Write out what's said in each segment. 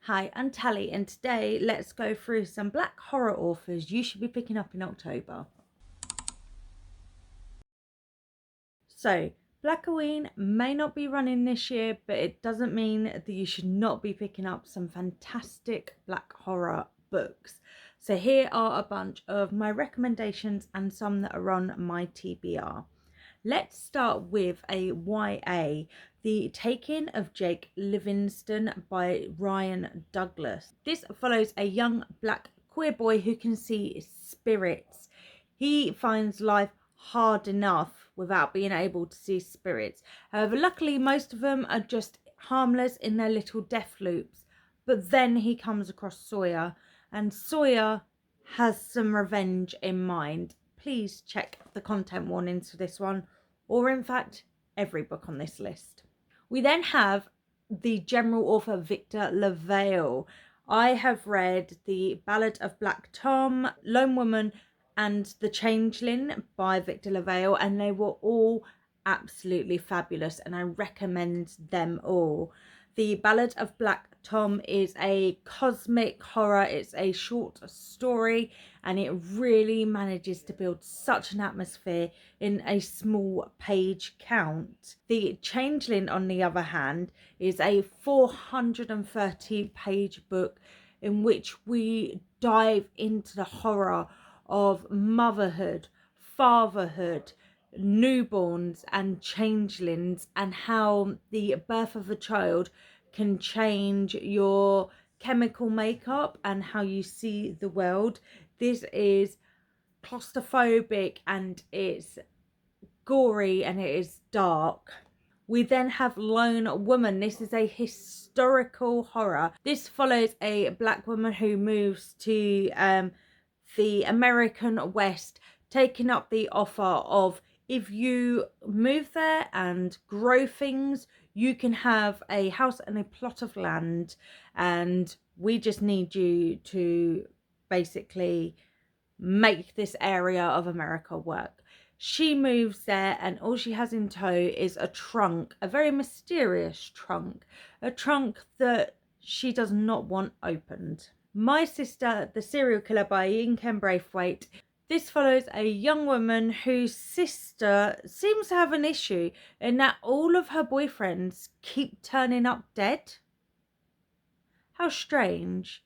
Hi, I'm Tally, and today let's go through some black horror authors you should be picking up in October. So, Blackoween may not be running this year, but it doesn't mean that you should not be picking up some fantastic black horror books. So here are a bunch of my recommendations and some that are on my TBR. Let's start with a YA, The Taking of Jake Livingston by Ryan Douglas. This follows a young black queer boy who can see spirits. He finds life hard enough without being able to see spirits. However, luckily most of them are just harmless in their little death loops. But then he comes across Sawyer, and Sawyer has some revenge in mind. Please check the content warnings for this one, or in fact, every book on this list. We then have the general author Victor LaValle. I have read The Ballad of Black Tom, Lone Woman, and The Changeling by Victor LaValle, and they were all absolutely fabulous, and I recommend them all. The Ballad of Black Tom is a cosmic horror. It's a short story, and it really manages to build such an atmosphere in a small page count. The Changeling, on the other hand, is a 430 page book in which we dive into the horror of motherhood, fatherhood, newborns and changelings, and how the birth of a child can change your chemical makeup and how you see the world. This is claustrophobic, and it's gory, and it is dark. We then have Lone Woman. This is a historical horror. This follows a black woman who moves to the American West, taking up the offer of, if you move there and grow things, you can have a house and a plot of land, and we just need you to basically make this area of America work. She moves there, and all she has in tow is a trunk, a very mysterious trunk, a trunk that she does not want opened. My Sister, the Serial Killer by Ian Ken Braithwaite. This follows a young woman whose sister seems to have an issue in that all of her boyfriends keep turning up dead. How strange.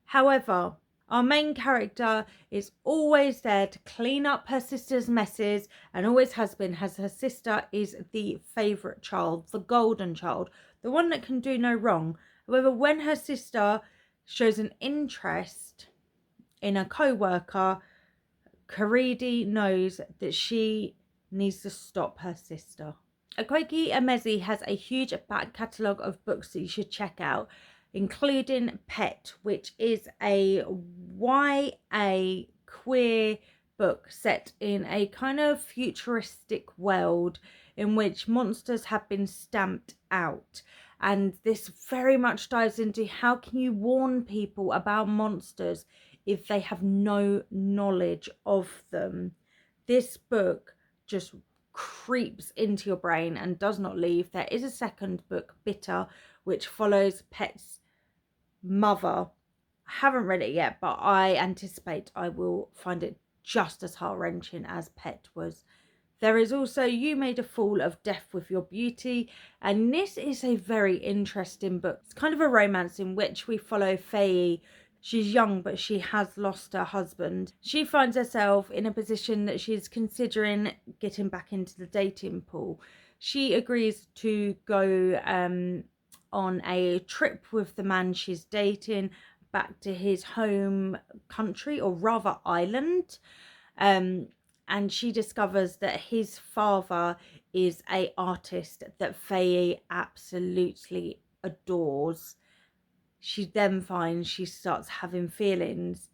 However, our main character is always there to clean up her sister's messes, and always has been, as her sister is the favourite child, the golden child, the one that can do no wrong. However, when her sister shows an interest in a co-worker, Karidi knows that she needs to stop her sister. Akweki Emezi has a huge back catalogue of books that you should check out, including Pet, which is a YA queer book set in a kind of futuristic world in which monsters have been stamped out. And this very much dives into how can you warn people about monsters if they have no knowledge of them. This book just creeps into your brain and does not leave. There is a second book, Bitter, which follows Pet's mother. I haven't read it yet, but I anticipate I will find it just as heart-wrenching as Pet was. There is also You Made a Fool of Death with Your Beauty, and this is a very interesting book. It's kind of a romance in which we follow Faye. She's young, but she has lost her husband. She finds herself in a position that she's considering getting back into the dating pool. She agrees to go on a trip with the man she's dating back to his home country, or rather island. And she discovers that his father is an artist that Faye absolutely adores. She then finds she starts having feelings,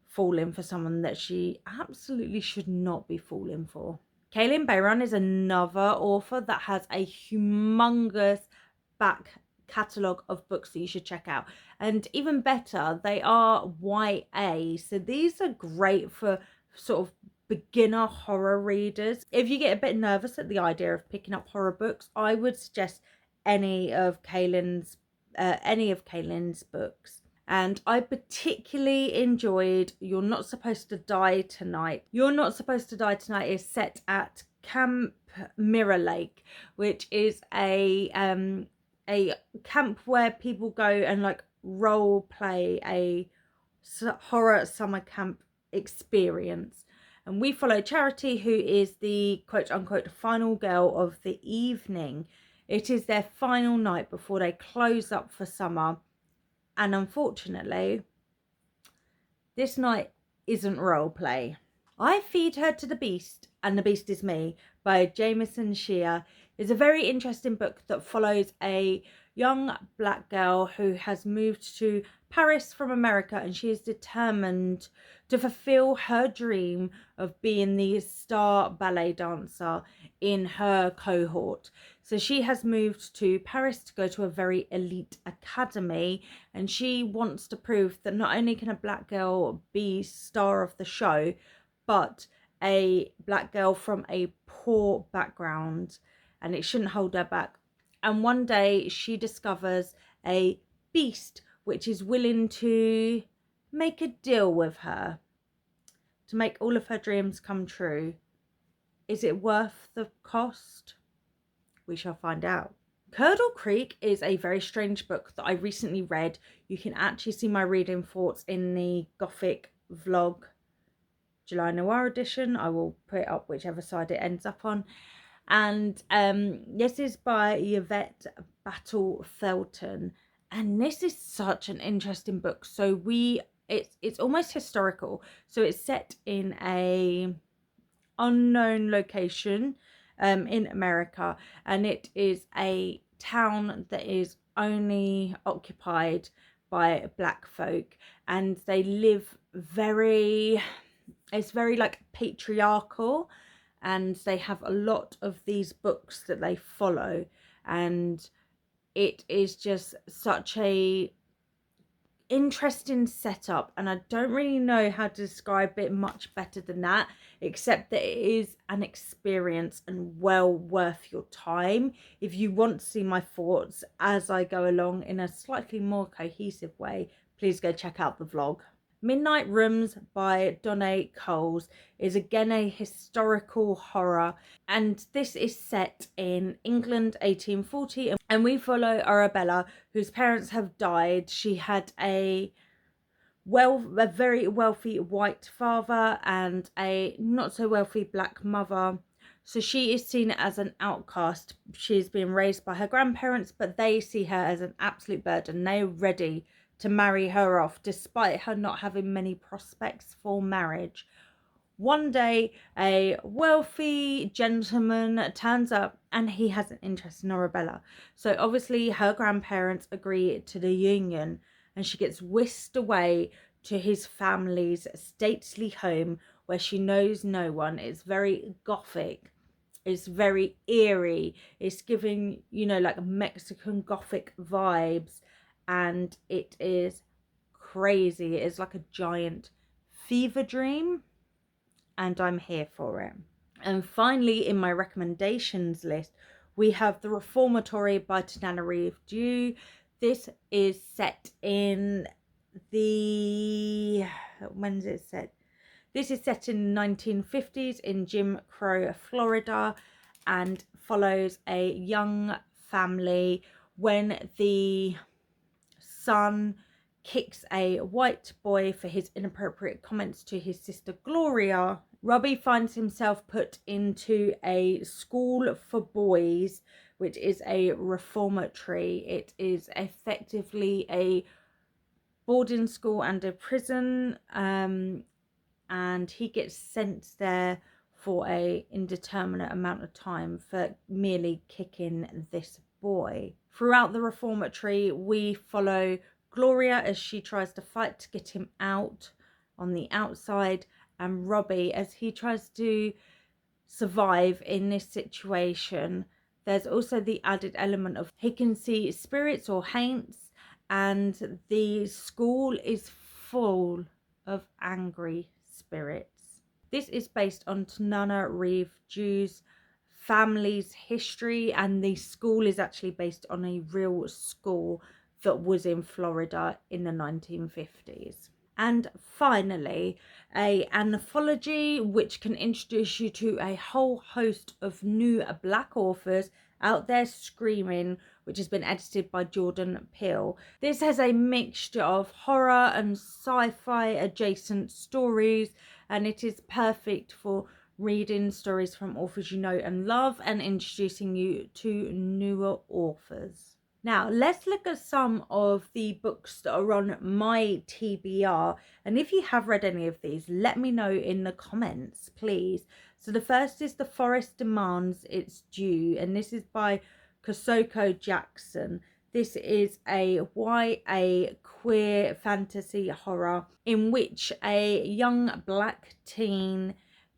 falling for someone that she absolutely should not be falling for. Kaylin Bayron is another author that has a humongous back catalogue of books that you should check out. And even better, they are YA. So these are great for sort of beginner horror readers. If you get a bit nervous at the idea of picking up horror books, I would suggest any of Kaylin's any of Kaylin's books. And I particularly enjoyed You're Not Supposed to Die Tonight. You're Not Supposed to Die Tonight is set at Camp Mirror Lake, which is a camp where people go and like role play a horror summer camp experience. And we follow Charity, who is the quote unquote final girl of the evening. It is their final night before they close up for summer. And unfortunately, this night isn't role play. I Feed Her to the Beast and the Beast is Me by Jameson Shea is a very interesting book that follows a young black girl who has moved to Paris from America, and she is determined to fulfill her dream of being the star ballet dancer in her cohort. So she has moved to Paris to go to a very elite academy, and she wants to prove that not only can a black girl be star of the show, but a black girl from a poor background, and it shouldn't hold her back. And one day she discovers a beast which is willing to make a deal with her to make all of her dreams come true. Is it worth the cost? We shall find out. Curdle Creek is a very strange book that I recently read. You can actually see my reading thoughts in the Gothic vlog July Noir edition. I will put it up whichever side it ends up on. And this is by Yvette Battle Felton, and this is such an interesting book. So it's almost historical, so it's set in a unknown location in America, and it is a town that is only occupied by black folk, and they live it's very like patriarchal, and they have a lot of these books that they follow, and it is just such a interesting setup, and I don't really know how to describe it much better than that, except that it is an experience and well worth your time if you want to see my thoughts as I go along in a slightly more cohesive way. Please go check out the vlog. Midnight Rooms by Donna Coles is again a historical horror, and this is set in England 1840, and we follow Arabella, whose parents have died. She had a very wealthy white father and a not so wealthy black mother, so she is seen as an outcast. She's been raised by her grandparents, but they see her as an absolute burden. They're ready to marry her off despite her not having many prospects for marriage. One day a wealthy gentleman turns up and he has an interest in Arabella, so obviously her grandparents agree to the union, and she gets whisked away to his family's stately home where she knows no one. It's very gothic, it's very eerie, it's giving, you know, like Mexican gothic vibes, and it is crazy. It is like a giant fever dream, and I'm here for it. And finally, in my recommendations list, we have The Reformatory by Tananarive Due. This is set in when's it set? This is set in the 1950s in Jim Crow, Florida, and follows a young family when the son kicks a white boy for his inappropriate comments to his sister Gloria. Robbie finds himself put into a school for boys, which is a reformatory. It is effectively a boarding school and a prison, and he gets sent there for a indeterminate amount of time for merely kicking this boy. Throughout the reformatory, we follow Gloria as she tries to fight to get him out on the outside, and Robbie as he tries to survive in this situation. There's also the added element of he can see spirits or haints, and the school is full of angry spirits. This is based on Tananarive Due's family's history, and the school is actually based on a real school that was in Florida in the 1950s. And finally, an anthology which can introduce you to a whole host of new Black authors out there screaming, which has been edited by Jordan Peele. This has a mixture of horror and sci-fi adjacent stories, and it is perfect for reading stories from authors you know and love and introducing you to newer authors. Now, let's look at some of the books that are on my TBR. And if you have read any of these, let me know in the comments, please. So the first is The Forest Demands Its Due, and this is by Kosoko Jackson. This is a YA queer fantasy horror in which a young Black teen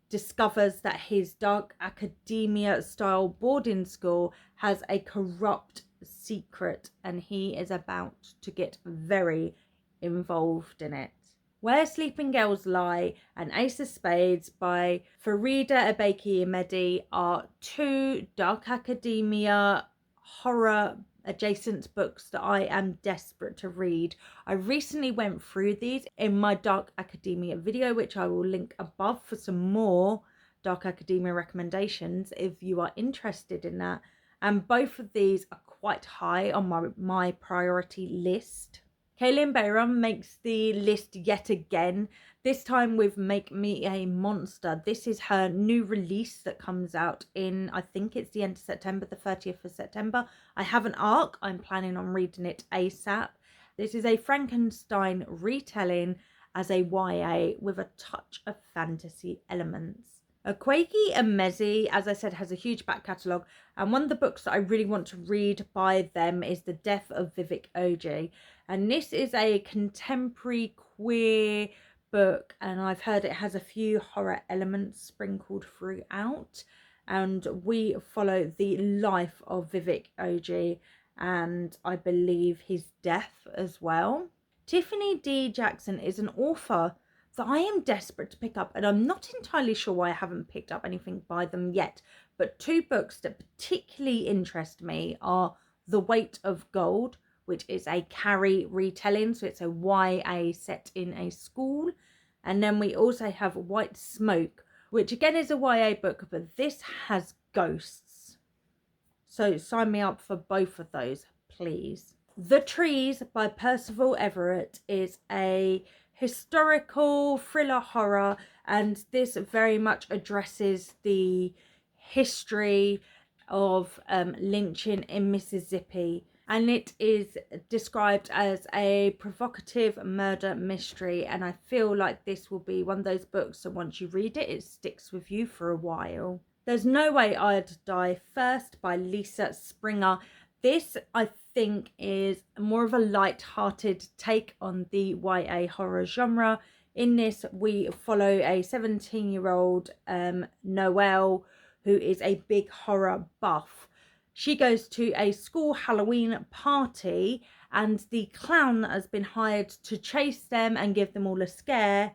discovers that his dark academia style boarding school has a corrupt secret, and he is about to get very involved in it. Where Sleeping Girls Lie and Ace of Spades by Farida Abeki-Imedi are two dark academia horror adjacent books that I am desperate to read. I recently went through these in my Dark Academia video, which I will link above for some more Dark Academia recommendations if you are interested in that. And both of these are quite high on my priority list. Kaylin Bayram makes the list yet again, this time with Make Me a Monster. This is her new release that comes out in, I think it's the end of September, the 30th of September. I have an ARC, I'm planning on reading it ASAP. This is a Frankenstein retelling as a YA with a touch of fantasy elements. Akwaeke Emezi, as I said, has a huge back catalogue, and one of the books that I really want to read by them is The Death of Vivek Oji, and this is a contemporary queer book, and I've heard it has a few horror elements sprinkled throughout, and we follow the life of Vivek Oji and I believe his death as well. Tiffany D. Jackson is an author that I am desperate to pick up, and I'm not entirely sure why I haven't picked up anything by them yet, but two books that particularly interest me are The Weight of Gold, which is a Carrie retelling, so it's a YA set in a school, and then we also have White Smoke, which again is a YA book, but this has ghosts. So sign me up for both of those, please. The Trees by Percival Everett is a historical thriller horror, and this very much addresses the history of lynching in Mississippi, and it is described as a provocative murder mystery, and I feel like this will be one of those books that once you read it, it sticks with you for a while. There's No Way I'd Die First by Lisa Springer. This, I think, is more of a light-hearted take on the YA horror genre. In this, we follow a 17-year-old Noelle, who is a big horror buff. She goes to a school Halloween party, and the clown that has been hired to chase them and give them all a scare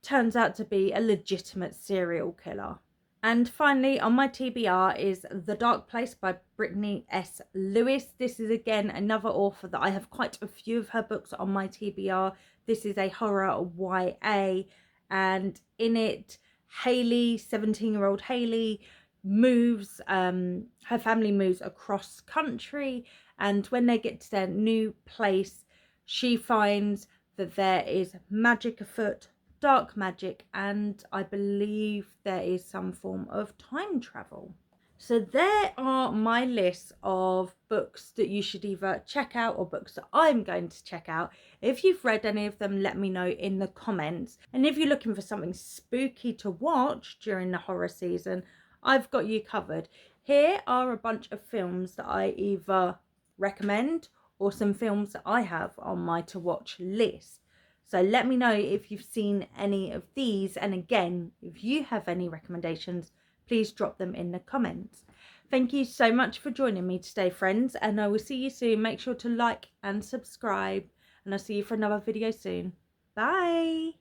turns out to be a legitimate serial killer. And finally, on my TBR is The Dark Place by Brittany S. Lewis. This is again another author that I have quite a few of her books on my TBR. This is a horror YA, and in it, Hayley, 17-year-old Hayley, moves, her family moves across country, and when they get to their new place, she finds that there is magic afoot, dark magic, and I believe there is some form of time travel. So there are my lists of books that you should either check out or books that I'm going to check out. If you've read any of them, let me know in the comments. And if you're looking for something spooky to watch during the horror season, I've got you covered. Here are a bunch of films that I either recommend or some films that I have on my to watch list. So let me know if you've seen any of these, and again, if you have any recommendations, please drop them in the comments. Thank you so much for joining me today, friends, and I will see you soon. Make sure to like and subscribe, and I'll see you for another video soon. Bye!